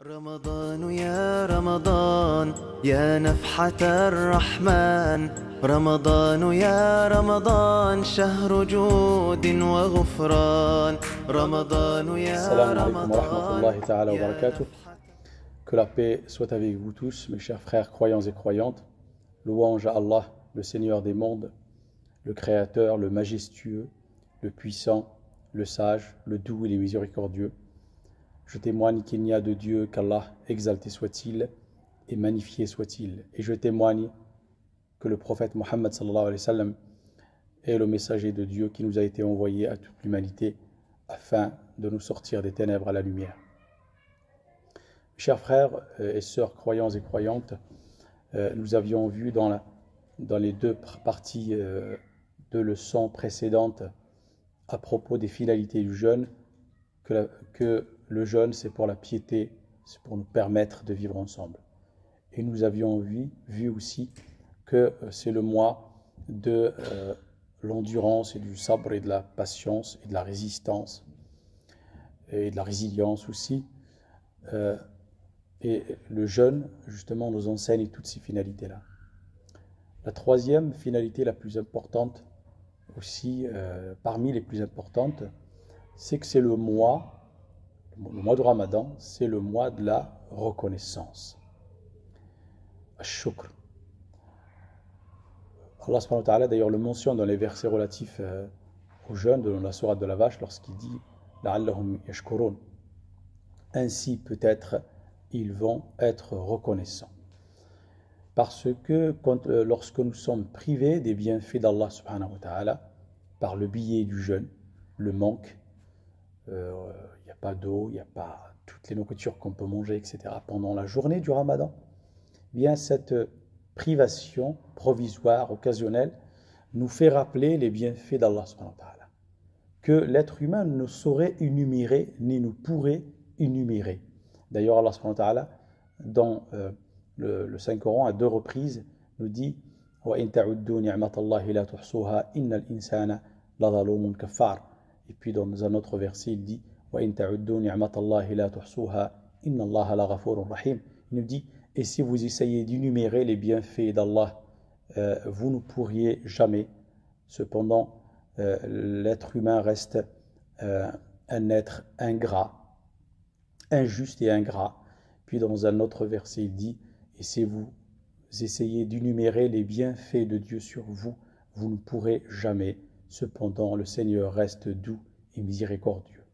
رمضان يا رمضان يا نفحة الرحمن رمضان يا رمضان شهر جود وغفران رمضان يا Assalamu alaikum wa رمضان rahmatullahi ta'ala wa يا barakatuh. Que la paix soit avec vous tous, mes chers frères croyants et croyantes. Louange à Allah, le Seigneur des mondes, le Créateur, le majestueux, le puissant, le sage, le doux et le miséricordieux. Je témoigne qu'il n'y a de Dieu qu'Allah, exalté soit-il et magnifié soit-il. Et je témoigne que le prophète Mohammed sallallahu alayhi wa sallam est le messager de Dieu qui nous a été envoyé à toute l'humanité afin de nous sortir des ténèbres à la lumière. Chers frères et sœurs croyants et croyantes, nous avions vu dans les deux parties de leçons précédentes à propos des finalités du jeûne que le jeûne c'est pour la piété, c'est pour nous permettre de vivre ensemble. Et nous avions vu aussi que c'est le mois de l'endurance et du sabre et de la patience et de la résistance et de la résilience aussi. Et le jeûne, justement, nous enseigne toutes ces finalités-là. La troisième finalité la plus importante aussi, parmi les plus importantes, c'est que c'est le mois de Ramadan, c'est le mois de la reconnaissance. Ash-shukr. Allah subhanahu wa ta'ala d'ailleurs le mentionne dans les versets relatifs au jeûne dans la sourate de la vache lorsqu'il dit la'allahum yashkurun. Ainsi peut-être ils vont être reconnaissants. Parce que lorsque nous sommes privés des bienfaits d'Allah subhanahu wa ta'ala par le biais du jeûne, le manque, il n'y a pas d'eau, il n'y a pas toutes les nourritures qu'on peut manger, etc. pendant la journée du Ramadan, bien cette privation provisoire, occasionnelle, nous fait rappeler les bienfaits d'Allah subhanahu wa ta'ala, que l'être humain ne saurait énumérer, ni ne pourrait énumérer. D'ailleurs, Allah subhanahu wa ta'ala, dans le Saint-Coran, à deux reprises, nous dit « Wa in ta'uddu ni'matallahi la tuhsuha innal insana la zalumun kaffar » Et puis dans un autre verset, il dit « Wa in ta'uddu ni'matallahi la tuhsuha innallaha la ghafurun rahim » Il nous dit « Et si vous essayez d'énumérer les bienfaits d'Allah, vous ne pourriez jamais. Cependant, l'être humain reste un être ingrat, injuste et ingrat. » Puis dans un autre verset, il dit « Et si vous essayez d'énumérer les bienfaits de Dieu sur vous, vous ne pourrez jamais. Cependant, le Seigneur reste doux et miséricordieux. »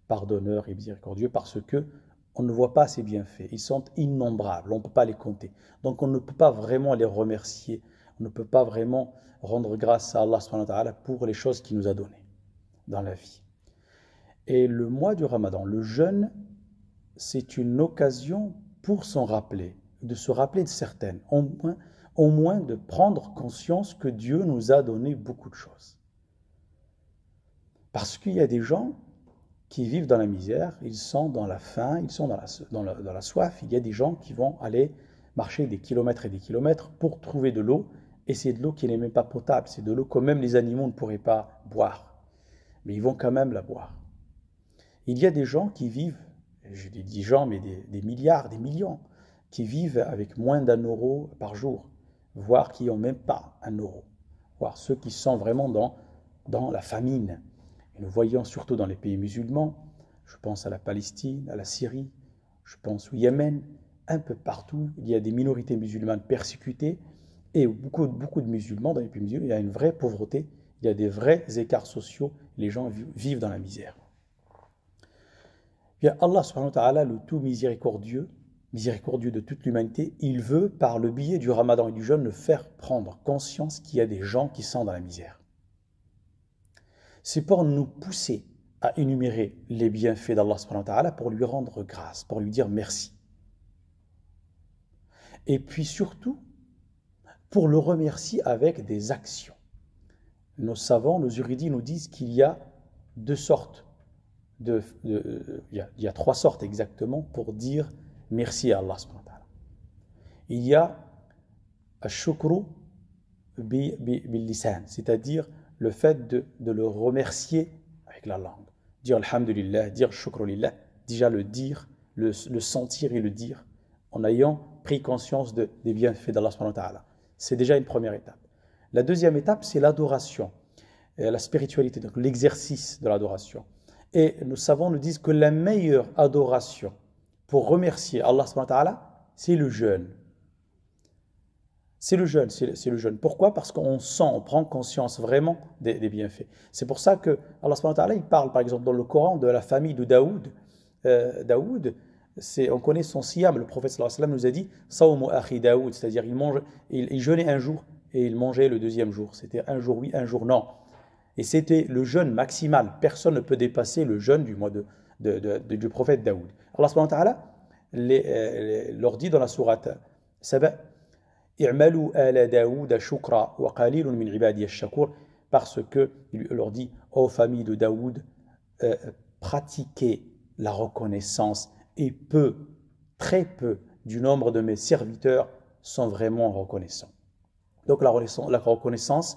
Pardonneur et miséricordieux parce que on ne voit pas ces bienfaits. Ils sont innombrables, on ne peut pas les compter. Donc on ne peut pas vraiment les remercier. On ne peut pas vraiment rendre grâce à Allah subhanahu wa ta'ala pour les choses qu'il nous a données dans la vie. Et le mois du Ramadan, le jeûne, c'est une occasion pour s'en rappeler, de se rappeler de certaines, au moins de prendre conscience que Dieu nous a donné beaucoup de choses. Parce qu'il y a des gens qui vivent dans la misère, ils sont dans la faim, ils sont dans la soif. Il y a des gens qui vont aller marcher des kilomètres et des kilomètres pour trouver de l'eau, et c'est de l'eau qui n'est même pas potable, c'est de l'eau que même les animaux ne pourraient pas boire, mais ils vont quand même la boire. Il y a des gens qui vivent, je dis 10 gens, mais des milliards, des millions, qui vivent avec moins d'1 € par jour, voire qui n'ont même pas 1 €, voire ceux qui sont vraiment dans la famine. Et nous voyons surtout dans les pays musulmans, je pense à la Palestine, à la Syrie, je pense au Yémen, un peu partout, il y a des minorités musulmanes persécutées, et beaucoup de musulmans dans les pays musulmans, il y a une vraie pauvreté, il y a des vrais écarts sociaux, les gens vivent dans la misère. Bien, Allah subhanahu wa ta'ala, le tout miséricordieux de toute l'humanité, il veut, par le biais du Ramadan et du jeûne, le faire prendre conscience qu'il y a des gens qui sont dans la misère. C'est pour nous pousser à énumérer les bienfaits d'Allah subhanahu wa ta'ala, pour lui rendre grâce, pour lui dire merci. Et puis surtout, pour le remercier avec des actions. Nos savants, nos érudits nous disent qu'il y a deux sortes. Il y a 3 sortes exactement pour dire merci à Allah subhanahu wa ta'ala. Il y a ash-shukru bil-lisan, c'est-à-dire le fait de le remercier avec la langue. Dire alhamdulillah, dire shukru lillah, déjà le dire, le sentir et le dire en ayant pris conscience des bienfaits d'Allah subhanahu wa ta'ala. C'est déjà une première étape. La deuxième étape, c'est l'adoration, la spiritualité, donc l'exercice de l'adoration. Et nos savants nous disent que la meilleure adoration pour remercier Allah subhanahu wa ta'ala, c'est le jeûne. C'est le jeûne. Pourquoi? Parce qu'on sent, on prend conscience vraiment des bienfaits. C'est pour ça que Allah subhanahu wa ta'ala, il parle par exemple dans le Coran de la famille de Daoud. Daoud, on connaît son siyam. Le prophète sallallahu alayhi wa sallam nous a dit « Sawmu akhi Daoud », c'est-à-dire il jeûnait un jour et il mangeait le deuxième jour. C'était un jour oui, un jour non. Et c'était le jeûne maximal. Personne ne peut dépasser le jeûne du mois du prophète Daoud. Allah subhanahu wa ta'ala leur dit dans la sourate Saba « I'malu ala Daoud shukra wa qalilun min ibadiy ash-shakur » parce que il leur dit « Ô famille de Daoud, pratiquez la reconnaissance et très peu du nombre de mes serviteurs sont vraiment reconnaissants. » Donc la reconnaissance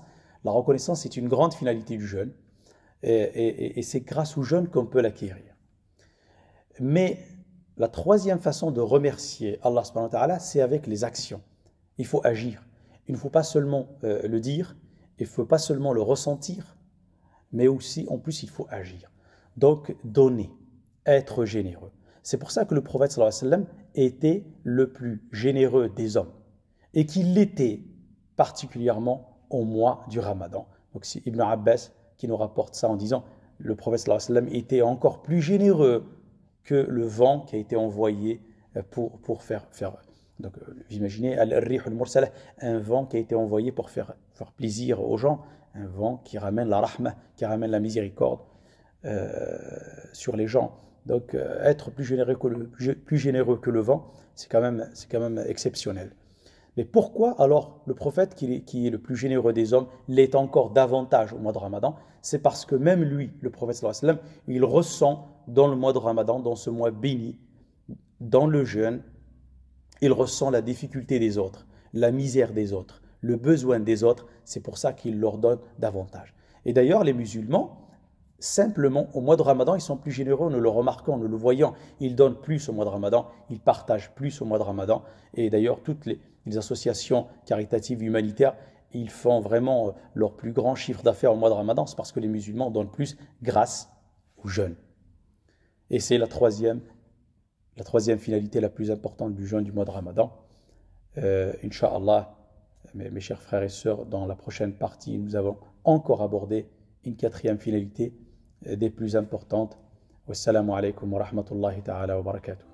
est une grande finalité du jeûne et c'est grâce au jeûne qu'on peut l'acquérir. Mais la troisième façon de remercier Allah subhanahu wa ta'ala, c'est avec les actions. Il faut agir. Il ne faut pas seulement le dire, il ne faut pas seulement le ressentir, mais aussi, en plus, il faut agir. Donc, donner, être généreux. C'est pour ça que le prophète sallallahu alayhi wa sallam était le plus généreux des hommes et qu'il l'était particulièrement au mois du Ramadan. Donc c'est Ibn Abbas qui nous rapporte ça en disant le prophète sallallahu alayhi wa sallam était encore plus généreux que le vent qui a été envoyé pour faire donc vous imaginez al-rih al-mursala, un vent qui a été envoyé pour faire plaisir aux gens, un vent qui ramène la rahma, qui ramène la miséricorde sur les gens. Donc être plus généreux que le vent, c'est quand même exceptionnel. Mais pourquoi alors le prophète qui est le plus généreux des hommes l'est encore davantage au mois de Ramadan? C'est parce que même lui, le prophète sallallahu alayhi wa sallam, il ressent dans le mois de Ramadan, dans ce mois béni, dans le jeûne, il ressent la difficulté des autres, la misère des autres, le besoin des autres. C'est pour ça qu'il leur donne davantage. Et d'ailleurs, les musulmans, simplement, au mois de Ramadan, ils sont plus généreux, nous le remarquons, nous le voyons. Ils donnent plus au mois de Ramadan, ils partagent plus au mois de Ramadan. Et d'ailleurs, toutes les associations caritatives humanitaires, ils font vraiment leur plus grand chiffre d'affaires au mois de Ramadan. C'est parce que les musulmans donnent plus grâce au jeûne. Et c'est la troisième finalité la plus importante du jeûne du mois de Ramadan. Inch'Allah, mes chers frères et sœurs, dans la prochaine partie, nous avons encore abordé une quatrième finalité des plus importantes. Wassalamu alaikum wa rahmatullahi ta'ala wa barakatuh.